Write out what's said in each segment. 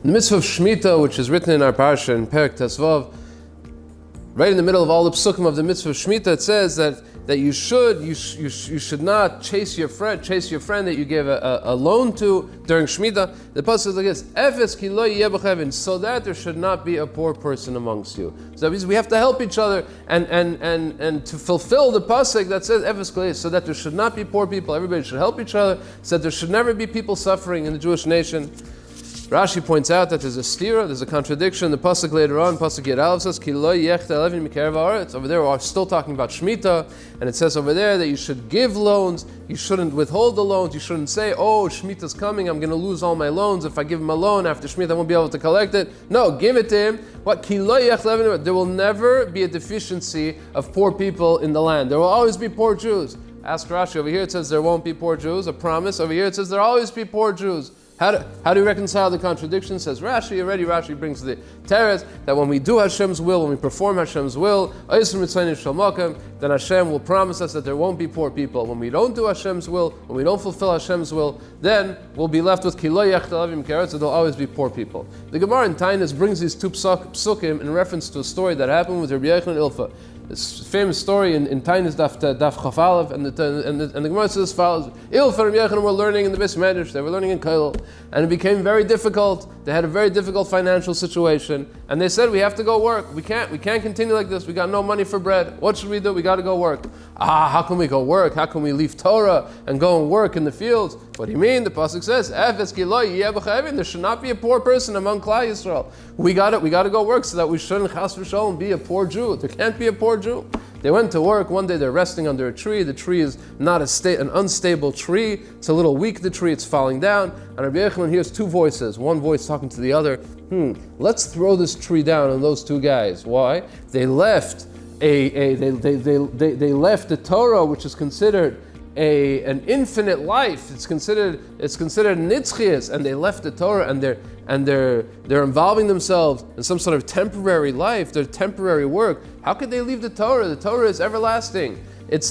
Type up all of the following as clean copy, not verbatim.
The mitzvah of Shemitah, which is written in our Parashat in Perek Tesvav, right in the middle of all the psukim of the mitzvah of Shemitah, it says that you should not chase your friend that you gave a loan to during Shemitah. The pasuk is like this: "Efes ki lo yeh b'chevin," so that there should not be a poor person amongst you. So that means we have to help each other and to fulfill the pasuk that says "Efes ki lo yeh," so that there should not be poor people. Everybody should help each other. So that there should never be people suffering in the Jewish nation. Rashi points out that there's a stira, there's a contradiction. The pasuk later on, pasuk Yud Aleph says, "Ki lo yechta levin mikarev haaretz." Over there, we're still talking about Shemitah, and it says over there that you should give loans, you shouldn't withhold the loans, you shouldn't say, "Oh, Shemitah's coming, I'm going to lose all my loans. If I give him a loan after Shemitah, I won't be able to collect it." No, give it to him. What? Ki lo yechta levin. There will never be a deficiency of poor people in the land. There will always be poor Jews. Ask Rashi. Over here it says there won't be poor Jews. A promise. Over here it says there will always be poor Jews. How do we reconcile the contradiction? Says Rashi. Rashi brings the teretz that when we do Hashem's will, when we perform Hashem's will, then Hashem will promise us that there won't be poor people. When we don't do Hashem's will, when we don't fulfill Hashem's will, then we'll be left with Ki lo yechta levin mikarev haaretz, so there'll always be poor people. The Gemara in Tainis brings these two psukim in reference to a story that happened with Rabbi Yochanan and Ilfa. This famous story in Tainis Daf Chaf Aleph, and the Gemara says as follows: Ilfa and Rabbi Yochanan were learning in the Beis Medrash, they were learning in Kollel, and it became very difficult. They had a very difficult financial situation, and they said, "We have to go work. We can't continue like this. We got no money for bread. What should we do? We got to go work." How can we go work? How can we leave Torah and go and work in the fields? What do you mean? The pasuk says, "Efes ki lo yeh b'chevin." There should not be a poor person among Klal Yisrael. We got to go work so that we shouldn't chas v'sholom be a poor Jew. There can't be a poor Jew. They went to work. One day they're resting under a tree. The tree is not an unstable tree. It's a little weak, the tree. It's falling down. And Rabbi Yochanan hears two voices. One voice talking to the other. Let's throw this tree down on those two guys. Why? They left they left the Torah, which is considered an infinite life. It's considered nitzchias, and they left the Torah, and they're involving themselves in some sort of temporary life, their temporary work. How could they leave the Torah? The Torah is everlasting. It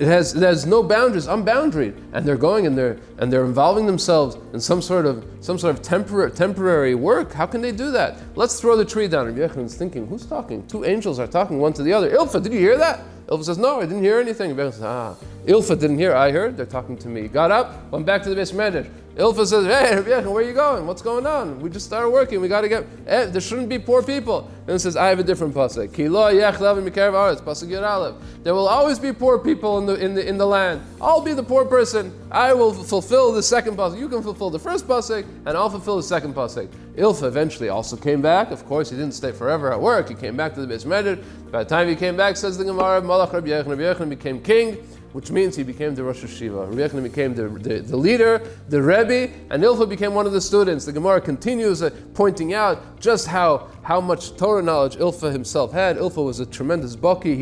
has no boundaries, unboundaried, and they're going and they're involving themselves in some sort of temporary work. How can they do that? Let's throw the tree down. Rabbi Yochanan's thinking, who's talking? Two angels are talking one to the other. Ilfa, did you hear that? Ilfa says, no, I didn't hear anything. Rabbi Yochanan says, Ilfa didn't hear. I heard. They're talking to me. Got up, went back to the Beis Medrash. Ilfa says, hey, Rabbi Yochanan, where are you going? What's going on? We just started working. We got to get. There shouldn't be poor people. And it says, I have a different pasuk. Ki lo yech levin mikarev haaretz. Pasuk Yud Aleph. There will always be poor people in the land. I'll be the poor person. I will fulfill the second pasuk. You can fulfill the first pasuk, and I'll fulfill the second pasuk. Ilfa eventually also came back. Of course, he didn't stay forever at work. He came back to the Beis Medrash. By the time he came back, says the Gemara, Malach Rabbi Yochanan. Rabbi Yochanan became king, which means he became the Rosh Hashiva. Rabbi Yochanan became the leader, the Rabbi, and Ilfa became one of the students. The Gemara continues pointing out just how much Torah knowledge Ilfa himself had. Ilfa was a tremendous baki.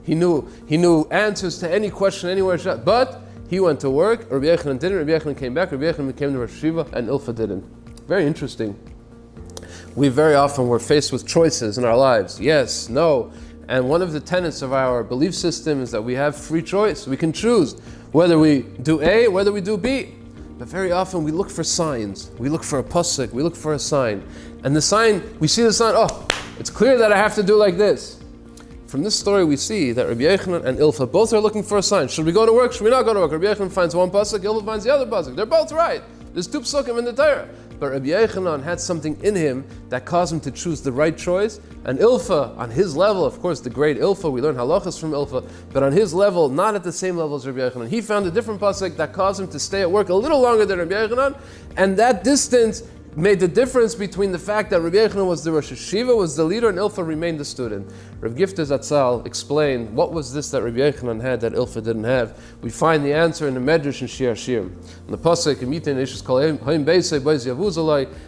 He knew answers to any question anywhere. But he went to work. Rabbi Yochanan didn't. Rabbi Yochanan came back. Rabbi Yochanan became the Rosh Hashiva, and Ilfa didn't. Very interesting. We very often were faced with choices in our lives. Yes, no. And one of the tenets of our belief system is that we have free choice. We can choose whether we do A, whether we do B. But very often we look for signs. We look for a pasuk. We look for a sign. And the sign, we see the sign, oh, it's clear that I have to do like this. From this story we see that Rabbi Yochanan and Ilfa both are looking for a sign. Should we go to work? Should we not go to work? Rabbi Yochanan finds one pasuk, Ilfa finds the other pasuk. They're both right. There's two psukim in the Torah. But Rabbi Yochanan had something in him that caused him to choose the right choice. And Ilfa, on his level, of course, the great Ilfa, we learn halachas from Ilfa, but on his level, not at the same level as Rabbi Yochanan. He found a different pasuk that caused him to stay at work a little longer than Rabbi Yochanan, and that distance made the difference between the fact that Rabbi Yochanan was the Rosh Hashiva, was the leader, and Ilfa remained the student. Rav Gifter Zatzal explained what was this that Rabbi Yochanan had that Ilfa didn't have. We find the answer in the Medrash and Shir Hashirim. In the pasuk,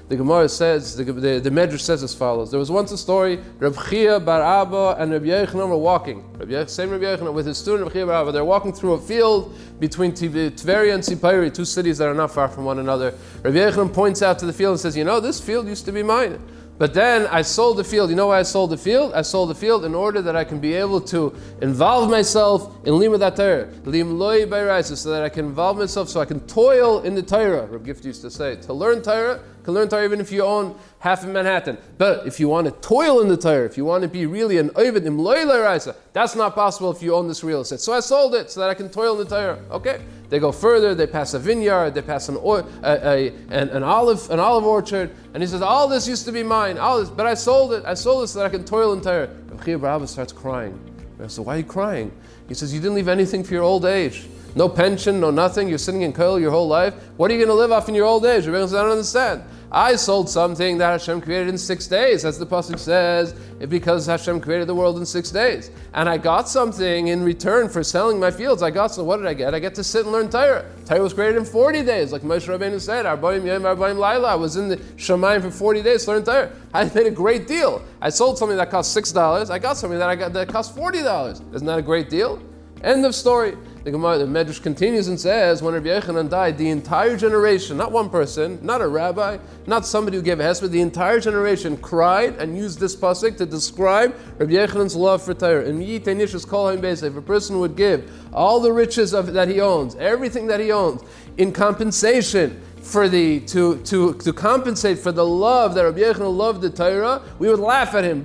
the Gemara says, the Medrash says as follows: there was once a story. Rav Chia bar Abba and Rabbi Yochanan were walking. Same Rabbi Yochanan with his student Rav Chia bar Abba. They're walking through a field between Tveria and Sipari, two cities that are not far from one another. Rabbi Yochanan points out to the field and says, this field used to be mine. But then I sold the field. You know why I sold the field? I sold the field in order that I can be able to involve myself in Limud Torah, Lim Loi Bayraisa, so that I can involve myself, so I can toil in the Torah. Rav Gift used to say, to learn Torah, can learn Torah even if you own half of Manhattan. But if you want to toil in the Torah, if you want to be really an Ovid im loy l'oraisa, that's not possible if you own this real estate. So I sold it so that I can toil in the Torah. Okay. They go further. They pass a vineyard. They pass an olive orchard. And he says, all this used to be mine. All this, but I sold it. I sold it so that I can toil in Torah. Rabbi starts crying. So why are you crying? He says, you didn't leave anything for your old age. No pension, no nothing. You're sitting in Koil your whole life. What are you going to live off in your old age? Rabbi says, I don't understand. I sold something that Hashem created in 6 days, as the pasuk says, because Hashem created the world in 6 days. And I got something in return for selling my fields. So what did I get? I get to sit and learn Torah. Torah was created in 40 days, like Moshe Rabbeinu said, Arbaim Yom, Arbaim Laila. I was in the Shamayim for 40 days to learn Torah. I made a great deal. I sold something that cost $6. I got something that cost $40. Isn't that a great deal? End of story. The Medrash continues and says, when Rabbi Yochanan died, the entire generation, not one person, not a rabbi, not somebody who gave a hesped, the entire generation cried and used this pasuk to describe Rabbi Yochanan's love for Torah. If a person would give all the riches that he owns, everything that he owns, in compensation for to compensate for the love that Rabbi Yochanan loved the Torah, we would laugh at him.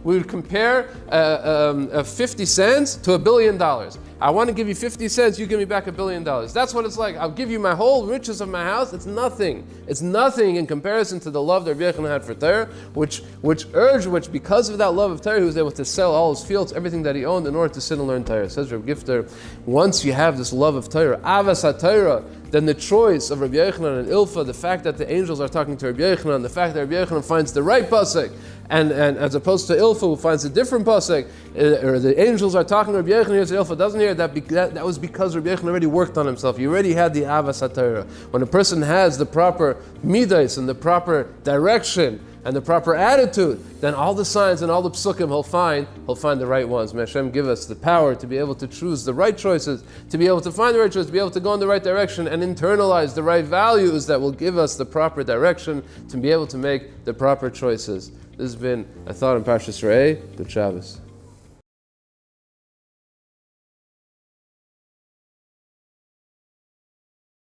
We would compare 50 cents to $1 billion. I want to give you 50 cents, you give me back $1 billion. That's what it's like. I'll give you my whole riches of my house. It's nothing. It's nothing in comparison to the love that Rabbi Yochanan had for Torah, which because of that love of Torah, he was able to sell all his fields, everything that he owned, in order to sit and learn Torah. Says Rabbi Gifter, once you have this love of Torah, Avas HaTorah, then the choice of Rabbi Yochanan and Ilfa, the fact that the angels are talking to Rabbi Yochanan, the fact that Rabbi Yochanan finds the right pasuk, and as opposed to Ilfa, who finds a different pasuk, or the angels are talking to Rabbi Yochanan, hears Ilfa doesn't hear that was because Rabbi Yochanan already worked on himself. He already had the Avas HaTorah. When a person has the proper midas and the proper direction and the proper attitude, then all the signs and all the psukim he'll find the right ones. May Hashem give us the power to be able to choose the right choices, to be able to find the right choices, to be able to go in the right direction and internalize the right values that will give us the proper direction to be able to make the proper choices. This has been a thought on Parashat. Good Shabbos.